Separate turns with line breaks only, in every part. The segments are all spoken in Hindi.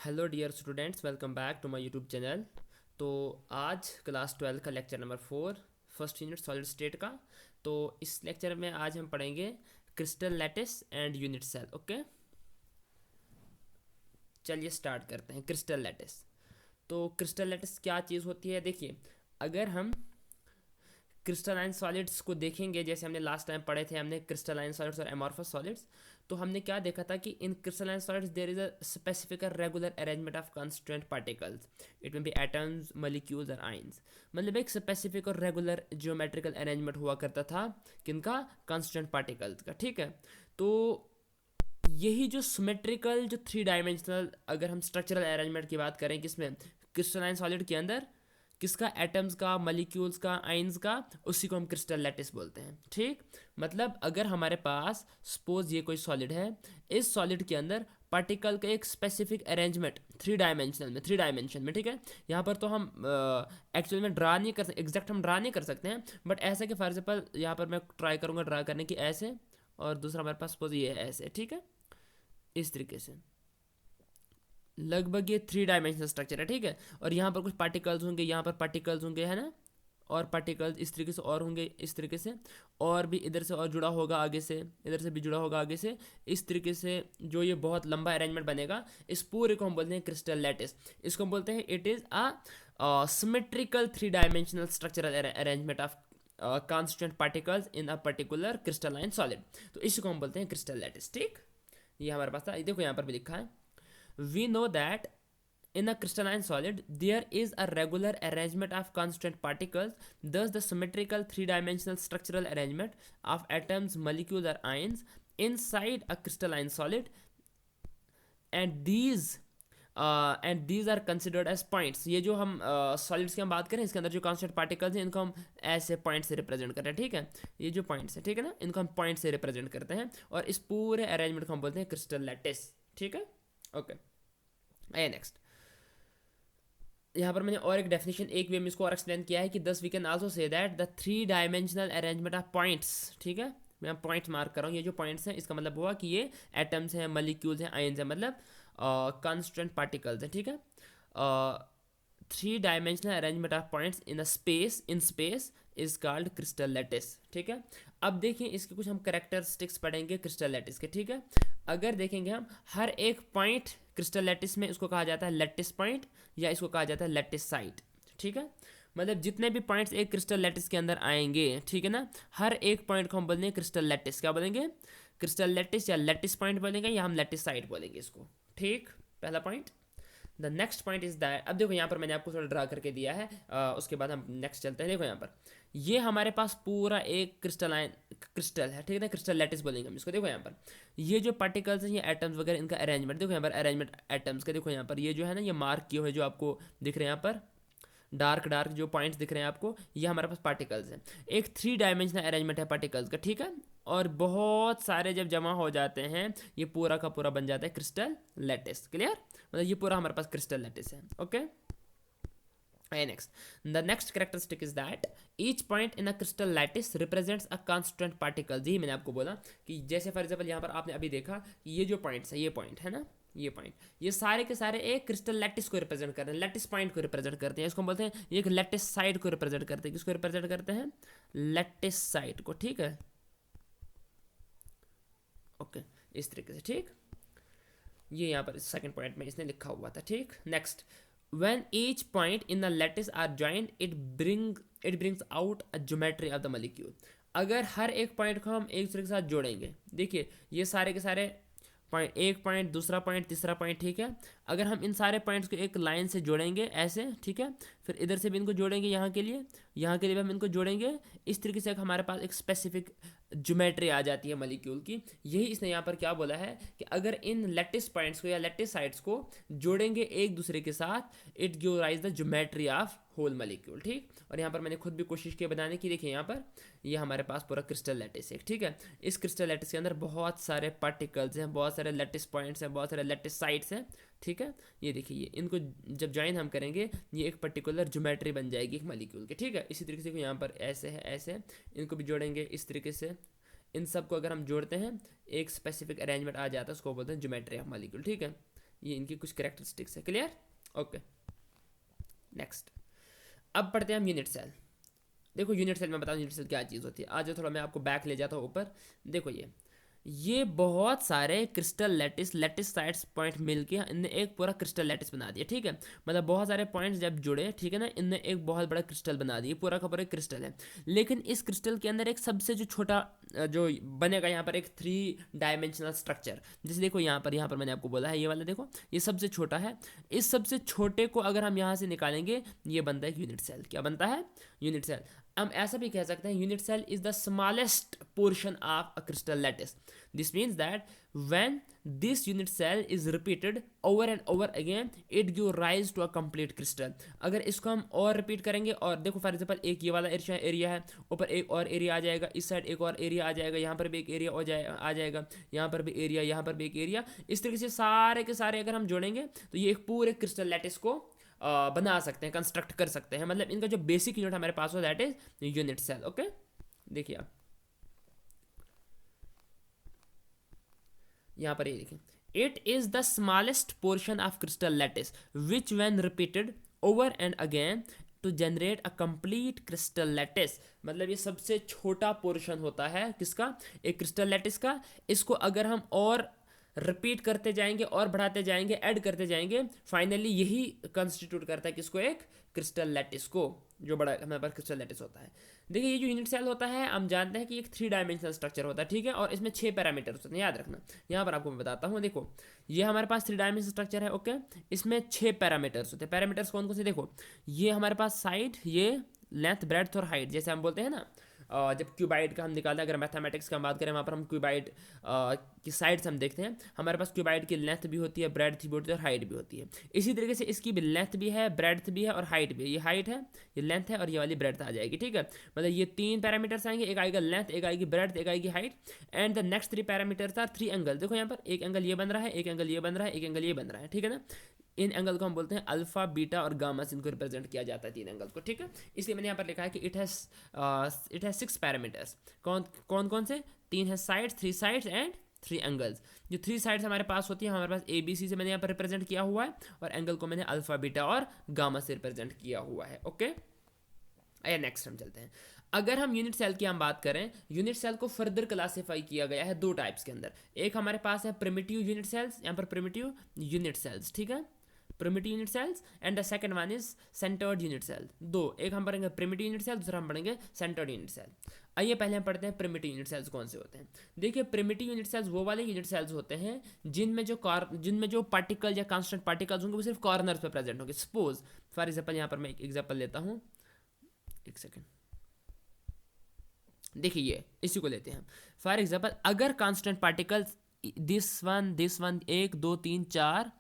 Hello dear students, welcome back to my YouTube channel. तो आज क्लास 12 का lecture number 4 first unit solid state का। तो इस लेक्चर में आज हम पढ़ेंगे crystal lattice and unit cell. Okay, चलिए स्टार्ट करते हैं। Crystal lattice. तो क्रिस्टल लैटिस क्या चीज़ होती है? देखिए, अगर हम क्रिस्टलाइन सॉलिड्स को देखेंगे, जैसे हमने लास्ट टाइम पढ़े थे, हमने क्रिस्टलाइन सॉलिड्स और एमॉर्फस सॉलिड्स। तो हमने क्या देखा था कि इन crystalline solids there is a specific regular arrangement of constant particles. It may be atoms, molecules और आयंस। मतलब एक स्पेसिफिक और रेगुलर जियोमेट्रिकल अरेंजमेंट हुआ करता था किनका? कांस्टेंट पार्टिकल्स का। ठीक है, तो यही जो सिमेट्रिकल, जो थ्री डायमेंशनल, अगर हम स्ट्रक्चरल अरेंजमेंट की बात करें, किसमें? क्रिस्टलाइन सॉलिड के अंदर, किसका? एटम्स का, मॉलिक्यूल्स का, आयंस का, उसी को हम क्रिस्टल लैटिस बोलते हैं। ठीक, मतलब अगर हमारे पास सपोज ये कोई सॉलिड है, इस सॉलिड के अंदर पार्टिकल का एक स्पेसिफिक अरेंजमेंट थ्री डायमेंशन में। ठीक है, यहाँ पर तो हम एक्चुअल में ड्रा नहीं कर सकते, एग्जैक्ट हम ड्रा नहीं कर सकते हैं, बट ऐसा कि फॉर एग्जाम्पल यहाँ पर मैं ट्राई करूँगा ड्रा करने की ऐसे, और दूसरा हमारे पास सपोज ये ऐसे। ठीक है, इस तरीके से लगभग ये थ्री डायमेंशनल स्ट्रक्चर है। ठीक है, और यहाँ पर कुछ पार्टिकल्स होंगे, यहाँ पर पार्टिकल्स होंगे, है ना, और पार्टिकल्स इस तरीके से और होंगे, इस तरीके से, और भी इधर से और जुड़ा होगा आगे से, इधर से भी जुड़ा होगा आगे से, इस तरीके से जो ये बहुत लंबा अरेंजमेंट बनेगा, इस पूरे को हम बोलते हैं क्रिस्टल लैटिस। इसको हम बोलते हैं it is a symmetrical three dimensional structural arrangement of constant particles in a particular crystalline solid. तो इसको हम बोलते हैं क्रिस्टल लैटिस। ठीक, ये हमारे पास था, देखो यहाँ पर भी लिखा है। We know that in a crystalline solid there is a regular arrangement of constant particles, thus the symmetrical three-dimensional structural arrangement of atoms, molecules or ions inside a crystalline solid, and these are considered as points। ये जो हम सॉलिड्स की हम बात करें, इसके अंदर जो कॉन्स्टेंट पार्टिकल्स हैं, इनको हम ऐसे पॉइंट से रिप्रेजेंट करते हैं। ठीक है, ये जो पॉइंट्स है, ठीक है ना, इनको हम पॉइंट से रिप्रेजेंट करते हैं, और इस पूरे अरेंजमेंट को हम बोलते हैं क्रिस्टल लैटिस। ठीक है, ओके। आइए नेक्स्ट। यहाँ पर मैंने और एक डेफिनेशन, एक वे में इसको और एक्सप्लेन किया है कि thus we can also say that the three dimensional arrangement of points. ठीक है, मैं पॉइंट मार्क कर रहा हूँ, ये जो पॉइंट्स हैं इसका मतलब हुआ कि ये एटम्स हैं, मॉलिक्यूल्स हैं, आयंस हैं, मतलब कांस्टेंट पार्टिकल्स हैं। ठीक है, three dimensional arrangement of points in space is called crystal lattice. ठीक है, अब देखिए इसके कुछ हम करेक्टरिस्टिक्स पढ़ेंगे क्रिस्टल लैटिस के। ठीक है, अगर देखेंगे हम हर एक पॉइंट क्रिस्टल लैटिस में, इसको कहा जाता है लैटिस पॉइंट, या इसको कहा जाता है लैटिस साइट। ठीक है, मतलब जितने भी पॉइंट्स एक क्रिस्टल लैटिस के अंदर आएंगे, ठीक है ना, हर एक पॉइंट को हम बोलेंगे क्रिस्टल लैटिस। क्या बोलेंगे? क्रिस्टल लैटिस, या लैटिस पॉइंट बोलेंगे, या हम लैटिस साइट बोलेंगे इसको। ठीक, पहला point. The next point is that, अब देखो यहाँ पर मैंने आपको थोड़ा ड्रा करके दिया है, उसके बाद हम नेक्स्ट चलते हैं। देखो यहाँ पर ये हमारे पास पूरा एक क्रिस्टलाइन क्रिस्टल है, ठीक है ना, क्रिस्टल लैटिस बोलेंगे हम इसको। देखो यहाँ पर ये जो पार्टिकल्स हैं, ये एटम्स वगैरह, इनका अरेंजमेंट देखो यहाँ पर, अरेंजमेंट एटम्स का। देखो यहाँ पर ये जो है ना, ये मार्क किए हुए जो आपको दिख रहे हैं यहाँ पर, डार्क डार्क जो पॉइंट्स दिख रहे हैं आपको, ये हमारे पास पार्टिकल्स हैं। एक थ्री डायमेंशनल अरेंजमेंट है पार्टिकल्स का। ठीक है, और बहुत सारे जब जमा हो जाते हैं, ये पूरा का पूरा बन जाता है क्रिस्टल लैटिस। क्लियर? मतलब ये पूरा हमारे पास क्रिस्टल लैटिस है। Okay, next, the next characteristic is that each point in a crystal lattice represents a constant particle। जी मैंने आपको बोला कि जैसे फॉर एग्जाम्पल यहाँ पर आपने अभी देखा कि ये जो पॉइंट्स है, ये पॉइंट है ना, ये पॉइंट, ये सारे के सारे एक क्रिस्टल लैटिस को रिप्रेजेंट करते हैं, लैटिस पॉइंट को रिप्रेजेंट करते हैं। इसको हम बोलते हैं, ये एक लैटिस साइड को रिप्रेजेंट करते हैं। किसको रिप्रेजेंट करते हैं? लैटिस साइड को। ठीक है, ओके, इस तरीके से। ठीक, ये यहाँ पर सेकंड पॉइंट में इसने लिखा हुआ था। ठीक, next, when each point in the lattice are joined it brings out a geometry of the molecule। अगर हर एक पॉइंट को हम एक दूसरे के साथ जोड़ेंगे, देखिए ये सारे के सारे पॉइंट, एक पॉइंट, दूसरा पॉइंट, तीसरा पॉइंट, ठीक है, अगर हम इन सारे पॉइंट्स को एक लाइन से जोड़ेंगे ऐसे, ठीक है, फिर इधर से भी इनको जोड़ेंगे, यहाँ के लिए भी हम इनको जोड़ेंगे, इस तरीके से हमारे पास एक स्पेसिफिक ज्योमेट्री आ जाती है मॉलिक्यूल की। यही इसने यहाँ पर क्या बोला है कि अगर इन लैटिस पॉइंट्स को या लैटिस साइड्स को जोड़ेंगे एक दूसरे के साथ, it give rise the geometry of whole molecule. ठीक, और यहाँ पर मैंने खुद भी कोशिश की बनाने की। देखिए यहाँ पर ये हमारे पास पूरा क्रिस्टल लैटिस है। ठीक है, इस क्रिस्टल लैटिस के अंदर बहुत सारे पार्टिकल्स हैं, बहुत सारे लैटिस पॉइंट्स हैं, बहुत सारे लैटिस साइड्स हैं। ठीक है, ये देखिए, ये इनको जब ज्वाइन हम करेंगे, ये एक पर्टिकुलर ज्योमेट्री बन जाएगी एक मॉलिक्यूल की। ठीक है, इसी तरीके से यहाँ पर ऐसे है, ऐसे इनको भी जोड़ेंगे इस तरीके से, इन सब को अगर हम जोड़ते हैं, एक स्पेसिफिक अरेंजमेंट आ जाता है, उसको बोलते हैं ज्योमेट्री ऑफ मॉलिक्यूल। ठीक है, ये इनकी कुछ कैरेक्टरिस्टिक्स है। क्लियर? Okay, next. अब पढ़ते हैं हम यूनिट सेल। देखो यूनिट सेल में बताऊँ यूनिट सेल क्या चीज़ होती है। आज थोड़ा मैं आपको बैक ले जाता हूँ ऊपर। देखो ये बहुत सारे क्रिस्टल लेटिस साइड्स पॉइंट मिलके इनने एक पूरा क्रिस्टल लेटिस बना दिया। ठीक है, मतलब बहुत सारे पॉइंट्स जब जुड़े, ठीक है ना, इनने एक बहुत बड़ा क्रिस्टल बना दिया। पूरा का पूरा क्रिस्टल है, लेकिन इस क्रिस्टल के अंदर एक सबसे जो छोटा जो बनेगा यहाँ पर एक 3 डायमेंशनल स्ट्रक्चर। जैसे देखो यहाँ पर मैंने आपको बोला है ये वाला, देखो ये सबसे छोटा है। इस सबसे छोटे को अगर हम यहाँ से निकालेंगे, ये बनता है यूनिट सेल। क्या बनता है? Unit cell. हम ऐसा भी कह सकते हैं unit cell is the smallest portion of a crystal lattice. This means that when this unit cell is repeated over and over again, it give rise to a complete crystal. अगर इसको हम और रिपीट करेंगे, और देखो फॉर एग्जांपल एक ये वाला एरिया है, ऊपर एक और एरिया आ जाएगा, इस साइड एक और एरिया आ जाएगा, यहाँ पर भी एक एरिया आ जाएगा, यहाँ पर भी एरिया, यहाँ पर भी एक एरिया। इस तरीके से सारे के सारे अगर हम जोड़ेंगे तो ये एक पूरे क्रिस्टल लैटिस को बना सकते हैं, कंस्ट्रक्ट कर सकते हैं। मतलब इनका जो बेसिक यूनिट हमारे पास हो that is unit cell. Okay, देखिए आप यहाँ पर ये देखिए, it is the smallest portion of crystal lattice which when repeated over and again to generate a complete crystal lattice. मतलब ये सबसे छोटा पोर्शन होता है किसका? एक क्रिस्टल लैटिस का। इसको अगर हम और रिपीट करते जाएंगे और बढ़ाते जाएंगे, ऐड करते जाएंगे, फाइनली यही कंस्टिट्यूट करता है किसको? एक क्रिस्टल लैटिस को, जो बड़ा हमारे पास क्रिस्टल लैटिस होता है। देखिए ये जो यूनिट सेल होता है, हम जानते हैं कि एक 3 डायमेंशनल स्ट्रक्चर होता है। ठीक है, और इसमें 6 पैरामीटर्स होते हैं, याद रखना। यहाँ पर आपको मैं बताता हूँ, देखो ये हमारे पास 3 डायमेंशनल स्ट्रक्चर है। ओके, इसमें 6 पैरामीटर्स होते हैं। पैरामीटर्स कौन कौन से? देखो ये हमारे पास साइड, ये लेंथ, ब्रेड्थ और हाइट, जैसे हम बोलते हैं ना, जब क्यूबाइड का हम निकालते हैं, अगर मैथमेटिक्स की हम बात करें, वहाँ पर हम क्यूबाइड की साइड्स हम देखते हैं, हमारे पास क्यूबाइड की लेंथ भी होती है, ब्रेड्थ भी होती है और हाइट भी होती है। इसी तरीके से इसकी भी लेंथ भी है, ब्रेड्थ भी है और हाइट भी है। ये हाइट है, ये लेंथ है और ये वाली ब्रेड्थ आ जाएगी। ठीक है, मतलब ये 3 पैरामीटर्स आएंगे, एक आएगा लेंथ, एक आएगी ब्रेड्थ, एक आएगी height. And the next 3 parameters are 3 angle. देखो यहाँ पर एक एंगल ये बन रहा है, एक एंगल ये बन रहा है, एक एंगल ये बन रहा है। ठीक है ना, इन एंगल को हम बोलते हैं अल्फा, बीटा और गामा से इनको रिप्रेजेंट किया जाता है, 3 एंगल को। ठीक है, इसलिए मैंने यहाँ पर लिखा है कि इट हैज 6 पैरामीटर्स। कौन कौन से? 3 है साइड्स, 3 साइड्स एंड 3 एंगल्स। जो 3 साइड्स हमारे पास होती है, हमारे पास ABC से मैंने यहाँ पर रिप्रेजेंट किया हुआ है, और एंगल को मैंने अल्फा, बीटा और गामा से रिप्रेजेंट किया हुआ है। ओके, आइए नेक्स्ट हम चलते हैं। अगर हम यूनिट सेल की हम बात करें, यूनिट सेल को फर्दर क्लासीफाई किया गया है 2 टाइप्स के अंदर। एक हमारे पास है प्रिमिटिव यूनिट सेल्स, यहाँ पर प्रिमिटिव यूनिट सेल्स। ठीक है, primitive unit cells, and the second one is centred unit cell. दो, एक हम पढ़ेंगे प्रिमिटिव यूनिट सेल, दूसरा हम पढ़ेंगे सेंटर्ड यूनिट सेल। आइए पहले हम पढ़ते हैं प्रिमिटिव यूनिट सेल्स कौन से होते हैं। देखिए प्रिमिटिव यूनिट सेल्स वो वाले यूनिट सेल्स होते हैं जिनमें जो पार्टिकल या कांस्टेंट पार्टिकल्स होंगे वो सिर्फ कॉर्नर्स पे प्रेजेंट होंगे। सपोज फॉर एग्जांपल, यहाँ पर मैं एक एग्जांपल लेता हूँ, एक सेकेंड, देखिए ये इसी को लेते हैं। फॉर एग्जांपल, अगर कांस्टेंट पार्टिकल्स दिस वन 1 2 3 4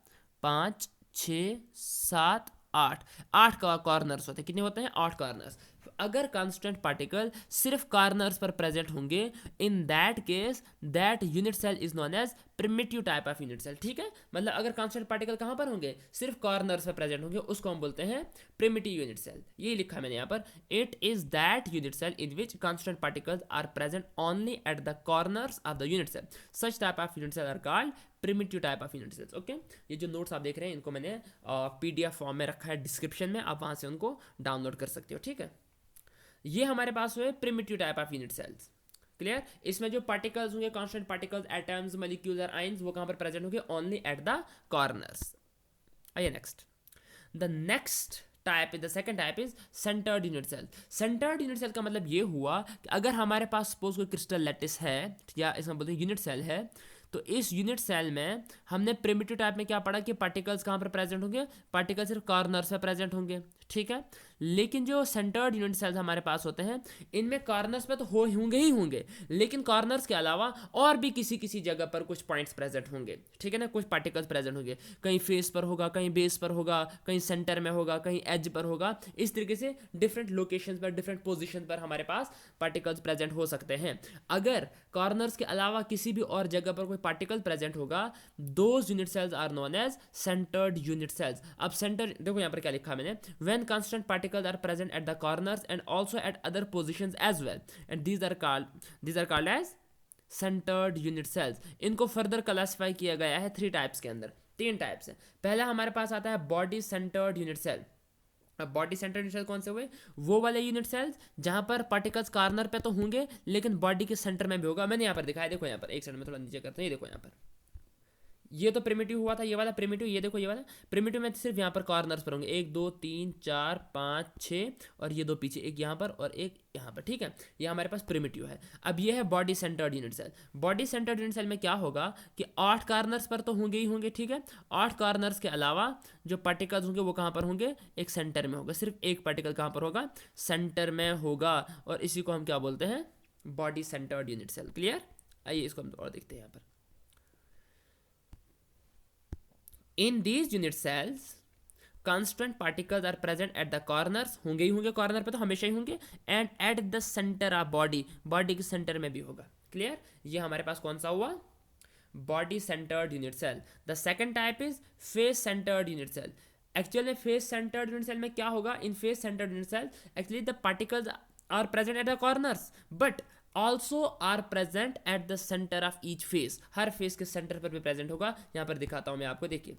5 6 7 8 का कॉर्नर्स होते हैं। कितने होते हैं? 8 कॉर्नर्स। अगर कांस्टेंट पार्टिकल सिर्फ कॉर्नर्स पर प्रेजेंट होंगे, in that case that unit cell is known as primitive type of unit cell. ठीक है, मतलब अगर कांस्टेंट पार्टिकल कहाँ पर होंगे? सिर्फ कॉर्नर्स पर प्रेजेंट होंगे, उसको हम बोलते हैं प्रिमिटिव यूनिट सेल। ये लिखा है मैंने यहाँ पर, it is that unit cell in which constant particles are present only at the corners of the unit cell. Such type of unit cell are called primitive type of unit cells. Okay, ये जो नोट्स आप देख रहे हैं इनको मैंने PDF फॉर्म में रखा है डिस्क्रिप्शन में, आप वहाँ से उनको डाउनलोड कर सकते हो। ठीक है, ये हमारे पास हुए primitive type of unit cells. Clear? इसमें जो पार्टिकल्स होंगे, कांस्टेंट पार्टिकल्स, एटम्स, मॉलिक्यूल्स और आयंस, वो कहाँ पर प्रेजेंट होंगे? Only at the corners. आइए next, the next type is the second type is centred unit cell. Centred unit cell का मतलब ये हुआ कि अगर हमारे पास सपोज कोई क्रिस्टल लैटिस है, या इसमें बोलते हैं यूनिट सेल है, तो इस यूनिट सेल में हमने प्रिमिटिव टाइप में क्या पढ़ा कि पार्टिकल्स कहाँ पर प्रेजेंट होंगे? पार्टिकल्स सिर्फ कॉर्नर्स पे प्रेजेंट होंगे। ठीक है, लेकिन जो सेंटर्ड यूनिट सेल्स हमारे पास होते हैं, इनमें कॉर्नर्स पे तो होंगे ही होंगे, लेकिन कॉर्नर्स के अलावा और भी किसी जगह पर कुछ पॉइंट्स प्रेजेंट होंगे। ठीक है ना, कुछ पार्टिकल्स प्रेजेंट होंगे, कहीं फेस पर होगा, कहीं बेस पर होगा, कहीं सेंटर में होगा, कहीं एज पर होगा। इस तरीके से डिफरेंट लोकेशन पर, डिफरेंट पोजिशन पर हमारे पास पार्टिकल्स प्रेजेंट हो सकते हैं। अगर कॉर्नर्स के अलावा किसी भी और जगह पर कोई पार्टिकल प्रेजेंट होगा, those unit cells are known as centred unit cells. अब सेंटर देखो यहाँ पर क्या लिखा मैंने, when constant particles are present at the corners and also at other positions as well, and these are called as centred unit cells. इनको फर्दर क्लासिफाई किया गया है 3 टाइप्स के अंदर। तीन टाइप्स है। पहला हमारे पास आता है बॉडी सेंटर्ड यूनिट सेल। अब बॉडी सेंटर्ड यूनिट सेल कौन से हुए? वो वाले यूनिट सेल्स जहां पर पार्टिकल्स कॉर्नर पे तो होंगे लेकिन बॉडी के सेंटर में भी होगा। मैंने यहाँ पर दिखाया, देखो यहाँ पर एक सेकंड में थोड़ा नीचे करते हैं, ये देखो यहाँ पर, ये तो प्रिमिटिव हुआ था, ये वाला प्रिमिटिव, ये देखो ये वाला प्रिमिटिव में सिर्फ यहाँ पर कॉर्नर्स पर होंगे, 1 2 3 4 5 6 और ये दो पीछे, एक यहाँ पर और एक यहाँ पर, ठीक है, ये हमारे पास प्रिमिटिव है। अब ये है body centred unit cell. Body centred unit cell में क्या होगा कि 8 कॉर्नर्स पर तो होंगे ही होंगे, ठीक है। 8 कॉर्नर्स के अलावा जो पार्टिकल्स होंगे वो कहाँ पर होंगे? एक सेंटर में होगा। सिर्फ एक पार्टिकल कहाँ पर होगा? सेंटर में होगा, और इसी को हम क्या बोलते हैं? Body centred unit cell. Clear? आइए इसको हम और देखते हैं यहाँ पर। In these unit cells, constant particles are present at the corners, होंगे ही होंगे, कॉर्नर पे तो हमेशा ही होंगे, and at the center of body, body के सेंटर में भी होगा। क्लियर? ये हमारे पास कौन सा हुआ? Body centred unit cell. The second type is face centred unit cell. Actual में फेस सेंटर्ड यूनिट सेल में क्या होगा? In face centred unit cell actually the particles are present at the corners but also are present at the centre of each face. हर फेस के सेंटर पर भी प्रेजेंट होगा। यहाँ पर दिखाता हूँ मैं आपको, देखिए,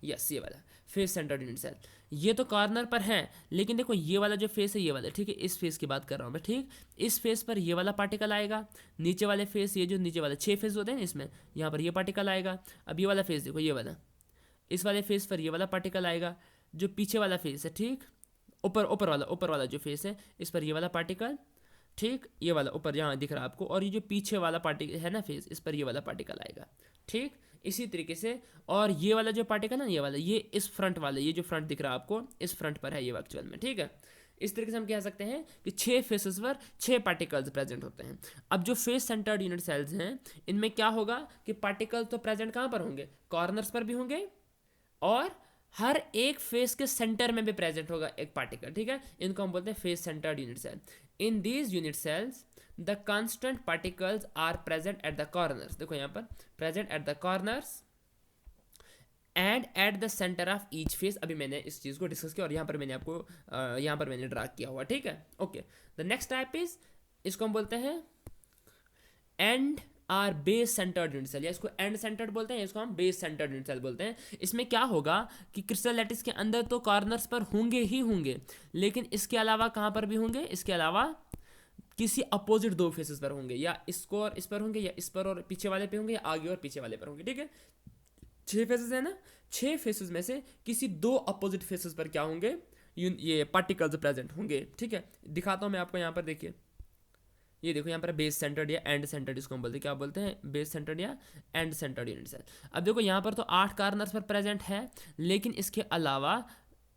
यस, ये वाला फेस सेंटर्ड यूनिट सेल। ये तो कॉर्नर पर है लेकिन देखो ये वाला जो फेस है, ये वाला, ठीक है, इस फेस की बात कर रहा हूँ मैं, ठीक। इस फेस पर ये वाला पार्टिकल आएगा, नीचे वाले फेस, ये जो नीचे वाले 6 फेस होते हैं इसमें, यहाँ पर ये पार्टिकल आएगा। अब ये वाला फेस देखो, ये वाला, इस वाले फेस पर ये वाला पार्टिकल आएगा। जो पीछे वाला फेस है, ठीक, ऊपर वाला जो फेस है, इस पर ये वाला पार्टिकल, ठीक, ये वाला ऊपर यहाँ दिख रहा है आपको, और ये जो पीछे वाला पार्टिकल है ना फेस, इस पर ये वाला पार्टिकल आएगा, ठीक। इसी तरीके से, और ये वाला जो पार्टिकल ना, ये वाला, ये इस फ्रंट वाला, ये जो फ्रंट दिख रहा है आपको, इस फ्रंट पर है ये एक्चुअल में, ठीक है। इस तरीके से हम कह सकते हैं कि 6 फेसेस पर 6 पार्टिकल्स प्रेजेंट होते हैं। अब जो फेस सेंटर्ड यूनिट सेल्स हैं, इनमें क्या होगा कि पार्टिकल तो प्रेजेंट कहाँ पर होंगे? कॉर्नर्स पर भी होंगे, और हर एक फेस के सेंटर में भी प्रेजेंट होगा एक पार्टिकल, ठीक है। इनको हम बोलते हैं face centred unit cell. In these unit cells the constant particles are present at the corners. देखो यहाँ पर, present at the corners and at the centre of each face. अभी मैंने इस चीज़ को डिस्कस किया और यहाँ पर मैंने आपको यहाँ पर मैंने ड्रा किया हुआ, ठीक है, okay. The next type is, इसको हम बोलते हैं end or base centred unit cell, या इसको एंड सेंटर्ड बोलते हैं, इसको हम बेस सेंटर्ड यूनिट सेल बोलते हैं। इसमें क्या होगा कि क्रिस्टल लैटिस के अंदर तो कॉर्नर्स पर होंगे ही होंगे, लेकिन इसके अलावा कहाँ पर भी होंगे? इसके अलावा किसी अपोजिट 2 फेसेस पर होंगे, या इसको और इस पर होंगे, या इस पर और पीछे वाले पे होंगे, या आगे और पीछे वाले पर होंगे, ठीक है। 6 फेसेस है ना, 6 फेसेस में से किसी 2 अपोजिट फेसेस पर क्या होंगे? ये पार्टिकल्स प्रेजेंट होंगे, ठीक है। दिखाता हूँ मैं आपको, यहाँ पर देखिए, ये देखो यहाँ पर बेस सेंटर्ड या एंड सेंटर्ड, इसको हम बोलते हैं, क्या बोलते हैं? बेस सेंटर्ड या एंड सेंटर्ड यूनिट सेल। अब देखो यहाँ पर तो 8 कॉर्नर्स पर प्रेजेंट है, लेकिन इसके अलावा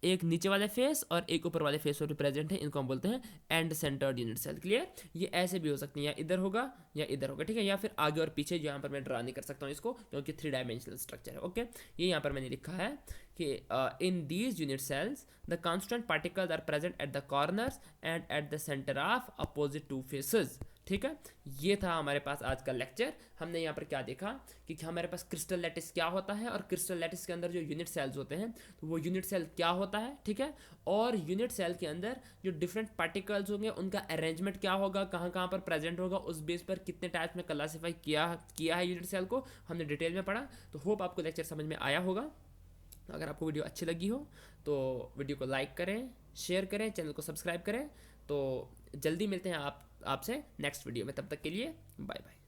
एक नीचे वाले फेस और एक ऊपर वाले फेस पर भी प्रेजेंट है, इनको हम बोलते हैं end centred unit cell. Clear? ये ऐसे भी हो सकते हैं, या इधर होगा या इधर होगा, ठीक है, या फिर आगे और पीछे, यहाँ पर मैं ड्रा नहीं कर सकता हूँ इसको क्योंकि 3 डायमेंशनल स्ट्रक्चर है, ओके। ये यहाँ पर मैंने लिखा है कि in these unit cells the constant particles are present at the corners and at the centre of opposite 2 faces, ठीक है। ये था हमारे पास आज का लेक्चर। हमने यहाँ पर क्या देखा कि हमारे पास क्रिस्टल लैटिस क्या होता है, और क्रिस्टल लैटिस के अंदर जो यूनिट सेल्स होते हैं तो वो यूनिट सेल क्या होता है, ठीक है। और यूनिट सेल के अंदर जो डिफरेंट पार्टिकल्स होंगे उनका अरेंजमेंट क्या होगा, कहाँ कहाँ पर प्रेजेंट होगा, उस बेस पर कितने टाइप्स में क्लासीफाई किया है यूनिट सेल को, हमने डिटेल में पढ़ा। तो होप आपको लेक्चर समझ में आया होगा। अगर आपको वीडियो अच्छी लगी हो तो वीडियो को लाइक करें, शेयर करें, चैनल को सब्सक्राइब करें। तो जल्दी मिलते हैं आपसे नेक्स्ट वीडियो में, तब तक के लिए बाय बाय।